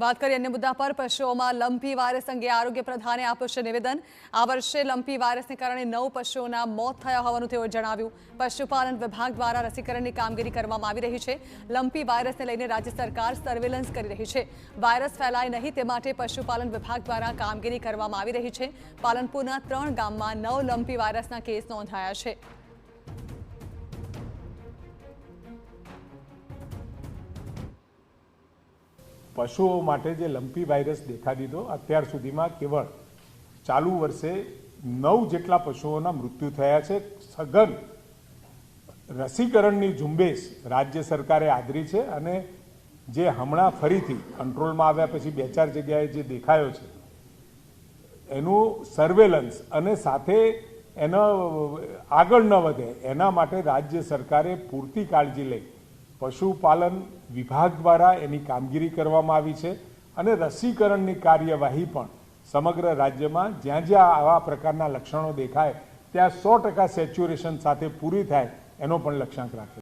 વાત કરીએ અન્ય મુદ્દા પર પશુઓમાં લંપી વાયરસ અંગે આરોગ્ય પ્રધાને આપ્યું છે નિવેદન। આ વર્ષે લંપી વાયરસને કારણે 9 પશુઓના મોત થયા હોવાનું તેઓએ જણાવ્યું। પશુપાલન વિભાગ દ્વારા રસીકરણની કામગીરી કરવામાં આવી રહી છે। લંપી વાયરસને લઈને રાજ્ય સરકાર સર્વેલન્સ કરી રહી છે। વાયરસ ફેલાય નહીં તે માટે પશુપાલન વિભાગ દ્વારા કામગીરી કરવામાં આવી રહી છે। પાલનપુરના 3 ગામમાં 9 લંપી વાયરસના કેસ નોંધાયા છે। પશુઓ માટે જે લંપી વાયરસ દેખા દીધો અત્યાર સુધીમાં કેવળ ચાલુ વર્ષે 9 જેટલા પશુઓના મૃત્યુ થયા છે। સઘન રસીકરણની ઝુંબેશ રાજ્ય સરકારે આદરી છે અને જે હમણાં ફરીથી કંટ્રોલમાં આવ્યા પછી 2-4 જગ્યાએ જે દેખાયો છે એનું સર્વેલન્સ અને સાથે એનો આગળ ન વધે એના માટે રાજ્ય સરકારે પૂરતી કાળજી લઈ પશુપાલન વિભાગ દ્વારા એની કામગીરી કરવામાં આવી છે અને રસીકરણની કાર્યવાહી પણ સમગ્ર રાજ્યમાં જ્યાં જ્યાં આવા પ્રકારના લક્ષણો દેખાય ત્યાં 100% સેચ્યુરેશન સાથે પૂરી થાય એનો પણ લક્ષ્યાંક રાખે છે।